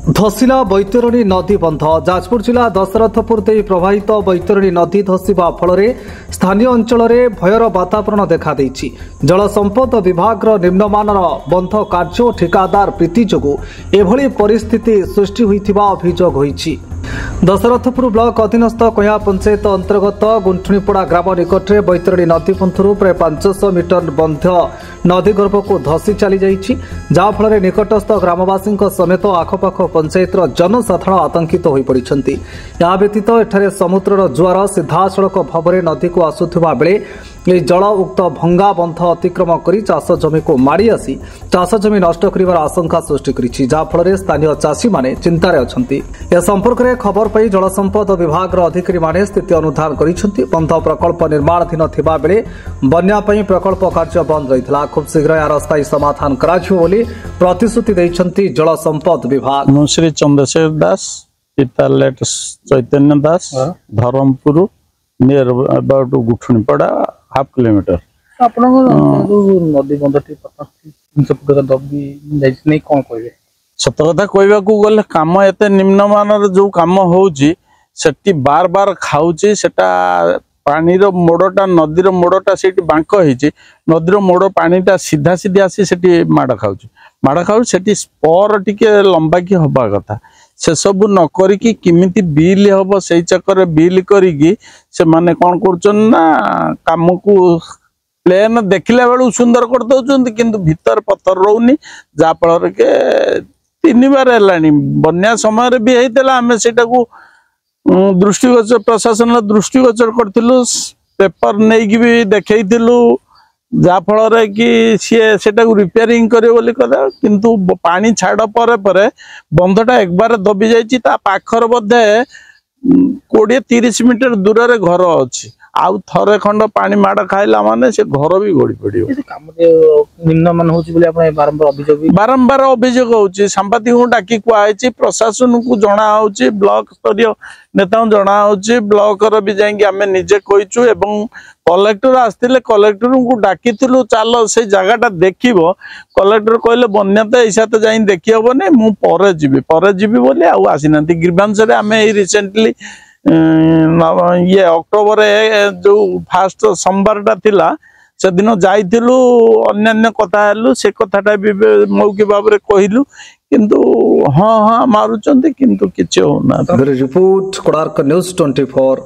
धसिला बैतरणी नदी बंध जाजपुर जिला दशरथपुर दे प्रवाहित बैतरणी नदी धसवा फल स्थानीय अंचल में भयर वातावरण देखा जल संपद विभाग निम्नमानर बंध कार्य ठिकादार प्रीति जोगु एभली परिस्थिति सृष्टि होइथिबा अभियोग होइछि। दशरथपुर ब्लॉक अधीनस्थ कया पंचायत अंतर्गत गुंठुणीपड़ा ग्राम निकट में बैतरणी नदी पन्थर प्राय 500 मीटर बंध नदी गर्भ को धसी चली जाइछि, जहाँफल निकटस्थ ग्रामवासी समेत आखपाख पंचायत जनसाधारण आतंकित हो पड़िछन्ति। या व्यतीत एठारे समुद्रर जुआर सीधासड़क भाव में नदी को आसुथिबा बेले जल उक्त भंगा बंध अतिक्रम कर चाष जमी को माड़ी आसी चाष जमी नष्ट कर आशंका सृष्टि करिछि, जहाँफल स्थानीय चाषी माने चिंतार अछन्ति। ए संपर्क में खबर पाई जल संपद विभाग अधिकारी माने स्थिति अनुधान करिछन्ति। बंध प्रकल्प निर्माणाधीन थिबा बेले बन्या पई प्रकल्प कार्य बंद रहितला। खूब शीघ्र यार स्थायी समाधान कराजियो बोली प्रतिश्रुति दैछन्ति जल संपद विभाग। श्री चंद्रशेखर दास, पिता late Chaitanya Das, Dharampur near about Guthunipada half kilometre. नदी बंधटी दबी कौन कह सत कथा कहवाक गले कम एत निम्नमानर जो कम होउची सेठी बार बार खाऊची सेटा पानीर मोड़टा नदीर मोड़टा सेठी बांक होईची नदीर मोड़ पानीटा सीधा सीधी आसी सेठी माड़ खाऊ सेठी स्पर टिके लंबा की हवा कथा से सब न करिकी किमिति बिल हम से चक्कर बिल करिकी से माने कौन कर काम को प्लेन देखला बेलू सुंदर कर दौरान किंतु भीतर पत्थर रोनी जहाँफल के 3 बार है बन्या समय भी होता आम से दृष्टिगोचर प्रशासन दृष्टिगोचर करूँ पेपर नहीं भी देखलु जहाँफल कि सी से रिपेयरिंग करे किंतु पानी छाड़ पर बंधटा एक बार दबी जाइए पाखर बोधे 20-30 मीटर दूर रे घर अच्छी आउ थरे खंड पानी माड़ खाइला माने से घर भी गड़ी पड़ो बारंबार अभियोग होची सांबादिक को डाकी कुआई प्रशासन को जना होची ब्लॉक स्तरीय नेता जना होची ब्लॉक र भी जाइए आम निजे कहीचु एवं कलेक्टर आसते कलेक्टर को डाकी चल से जगह देखो कलेक्टर कहले बन्या तो ऐसा तो जाई देखी हेनी मु पर जीवी बोली आसीना ग्रीवांस आम रिसेंटली ये अक्टोबर जो फास्ट सोमवार थिला से दिन जाइलु अन्य कथा हेलु से कथाटा भी मौखिक भाव में कहलु किंतु हाँ मारुचंती किंतु किछि होना। Report Konark news 24।